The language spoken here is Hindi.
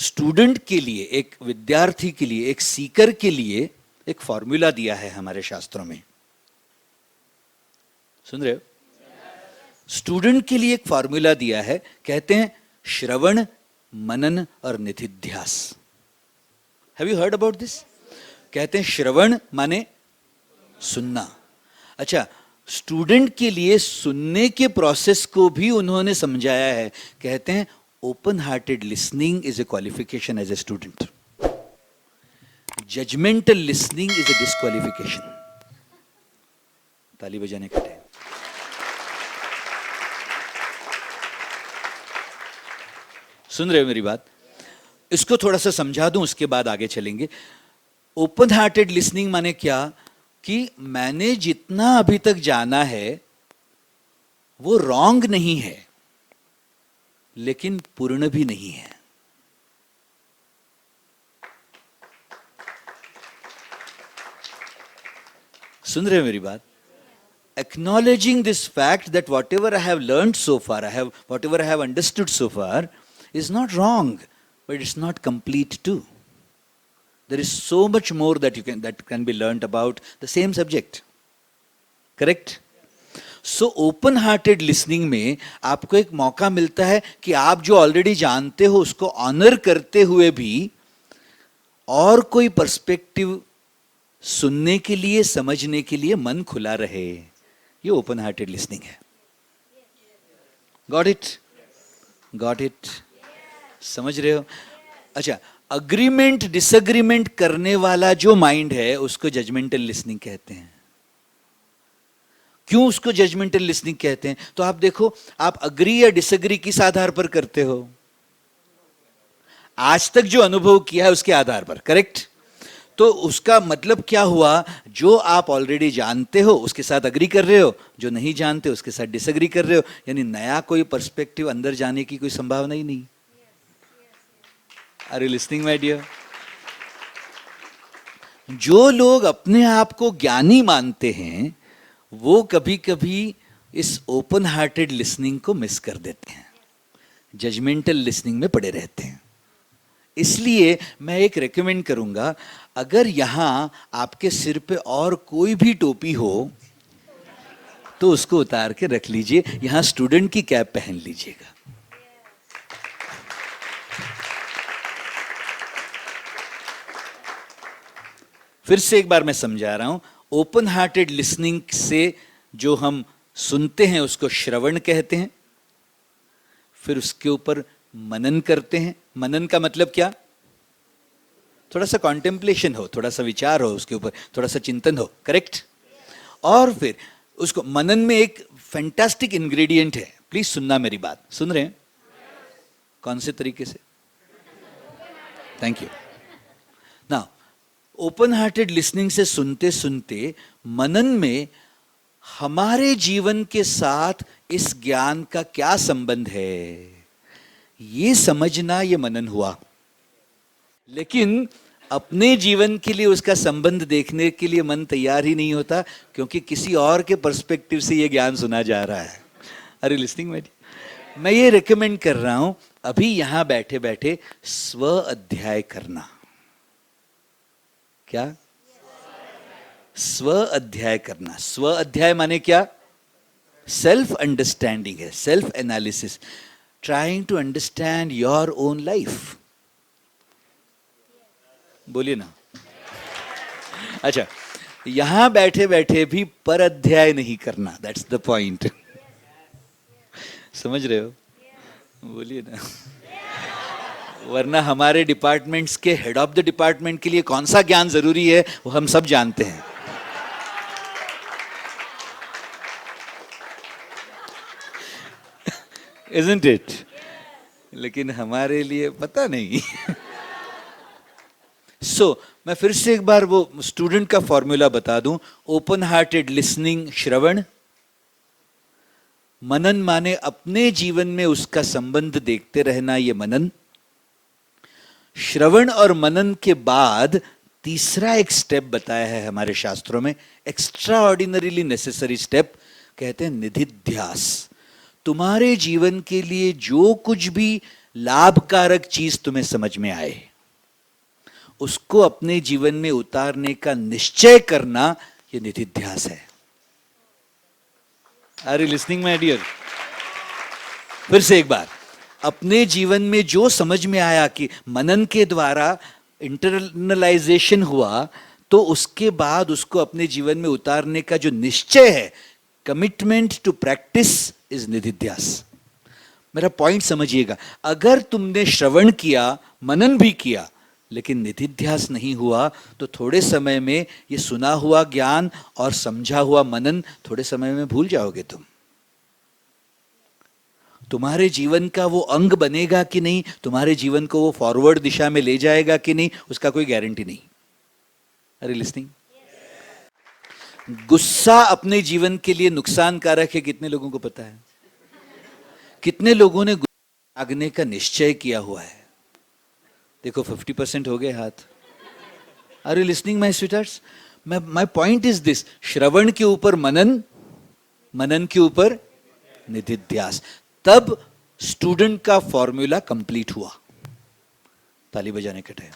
स्टूडेंट के लिए, एक विद्यार्थी के लिए, एक सीकर के लिए एक फॉर्मूला दिया है हमारे शास्त्रों में। सुन रहे हो? स्टूडेंट के लिए एक फॉर्मूला दिया है, कहते हैं श्रवण, मनन और निधिध्यास। Have you heard about this? कहते हैं श्रवण माने सुनना। अच्छा, स्टूडेंट के लिए सुनने के प्रोसेस को भी उन्होंने समझाया है। कहते हैं open hearted listening is a qualification as a student, judgmental listening is a disqualification. ताली बजाने का टाइम। सुन रहे हो मेरी बात? इसको थोड़ा सा समझा दूं, उसके बाद आगे चलेंगे। ओपन हार्टेड लिसनिंग माने क्या? कि मैंने जितना अभी तक जाना है वो रॉन्ग नहीं है, लेकिन पूर्ण भी नहीं है। सुन रहे हो मेरी बात? Acknowledging this fact that whatever I have learned so far, whatever I have understood so far is not wrong, but it's not complete too. There is so much more that can be learned about the same subject. Correct? So open hearted listening में आपको एक मौका मिलता है कि आप जो ऑलरेडी जानते हो उसको ऑनर करते हुए भी और कोई पर्सपेक्टिव सुनने के लिए, समझने के लिए मन खुला रहे। ये ओपन हार्टेड लिसनिंग है। Got it? Got it? समझ रहे हो? अच्छा, अग्रीमेंट डिसएग्रीमेंट करने वाला जो माइंड है उसको जजमेंटल लिसनिंग कहते हैं। क्यों उसको जजमेंटल लिसनिंग कहते हैं? तो आप देखो, आप अग्री या डिसएग्री किस आधार पर करते हो? आज तक जो अनुभव किया है उसके आधार पर। करेक्ट? तो उसका मतलब क्या हुआ? जो आप ऑलरेडी जानते हो उसके साथ अग्री कर रहे हो, जो नहीं जानते उसके साथ डिसएग्री कर रहे हो। यानी नया कोई पर्सपेक्टिव अंदर जाने की कोई संभावना ही नहीं। Are you listening my dear? जो लोग अपने आप को ज्ञानी मानते हैं वो कभी कभी इस ओपन हार्टेड लिसनिंग को मिस कर देते हैं, जजमेंटल लिसनिंग में पड़े रहते हैं। इसलिए मैं एक रेकमेंड करूंगा, अगर यहां आपके सिर पे और कोई भी टोपी हो तो उसको उतार के रख लीजिए, यहां स्टूडेंट की कैप पहन लीजिएगा। फिर से एक बार मैं समझा रहा हूं। ओपन हार्टेड लिसनिंग से जो हम सुनते हैं उसको श्रवण कहते हैं, फिर उसके ऊपर मनन करते हैं। मनन का मतलब क्या? थोड़ा सा कॉन्टेम्पलेशन हो, थोड़ा सा विचार हो, उसके ऊपर थोड़ा सा चिंतन हो। करेक्ट? और फिर उसको मनन में एक फैंटास्टिक इंग्रेडिएंट है, प्लीज सुनना मेरी बात। सुन रहे हैं? कौन से तरीके से? Thank you. Now open hearted listening से सुनते सुनते मनन में हमारे जीवन के साथ इस ज्ञान का क्या संबंध है ये समझना, ये मनन हुआ। लेकिन अपने जीवन के लिए उसका संबंध देखने के लिए मन तैयार ही नहीं होता, क्योंकि किसी और के पर्सपेक्टिव से ये ज्ञान सुना जा रहा है। Are you listening my dear? मैं ये रिकमेंड कर रहा हूं, अभी यहां बैठे बैठे स्व अध्याय करना। क्या? स्व अध्याय करना। स्व अध्याय माने क्या? सेल्फ अंडरस्टैंडिंग है, self analysis, trying to understand your own life. बोलिए ना। अच्छा, यहां बैठे बैठे भी पर अध्याय नहीं करना, दैट्स द पॉइंट। समझ रहे हो? बोलिए ना। वरना हमारे डिपार्टमेंट्स के हेड ऑफ द डिपार्टमेंट के लिए कौन सा ज्ञान जरूरी है वो हम सब जानते हैं। Isn't it? लेकिन हमारे लिए पता नहीं। मैं फिर से एक बार वो स्टूडेंट का फॉर्मूला बता दूं। ओपन हार्टेड लिसनिंग श्रवण, मनन माने अपने जीवन में उसका संबंध देखते रहना, ये मनन। श्रवण और मनन के बाद तीसरा एक स्टेप बताया है हमारे शास्त्रों में, एक्स्ट्रा ऑर्डिनरीली नेसेसरी स्टेप, कहते हैं निधिध्यास। तुम्हारे जीवन के लिए जो कुछ भी लाभकारक चीज तुम्हें समझ में आए, उसको अपने जीवन में उतारने का निश्चय करना, यह निधिध्यास है। Are you listening my dear? फिर से एक बार, अपने जीवन में जो समझ में आया कि मनन के द्वारा इंटरनलाइजेशन हुआ, तो उसके बाद उसको अपने जीवन में उतारने का जो निश्चय है, कमिटमेंट टू प्रैक्टिस, इज निधिध्यास। मेरा पॉइंट समझिएगा, अगर तुमने श्रवण किया, मनन भी किया, लेकिन निधिध्यास नहीं हुआ, तो थोड़े समय में ये सुना हुआ ज्ञान और समझा हुआ मनन थोड़े समय में भूल जाओगे तुम। तुम्हारे जीवन का वो अंग बनेगा कि नहीं, तुम्हारे जीवन को वो फॉरवर्ड दिशा में ले जाएगा कि नहीं, उसका कोई गारंटी नहीं। अरे लिसनिंग? गुस्सा अपने जीवन के लिए नुकसानकारक है, कितने लोगों को पता है? कितने लोगों ने त्यागने का निश्चय किया हुआ है? देखो 50% हो गए हाथ। Are you listening my sweethearts? My point is this, श्रवण के ऊपर मनन, मनन के ऊपर निधिध्यास, तब स्टूडेंट का फॉर्मूला कंप्लीट हुआ। ताली बजाने का टाइम।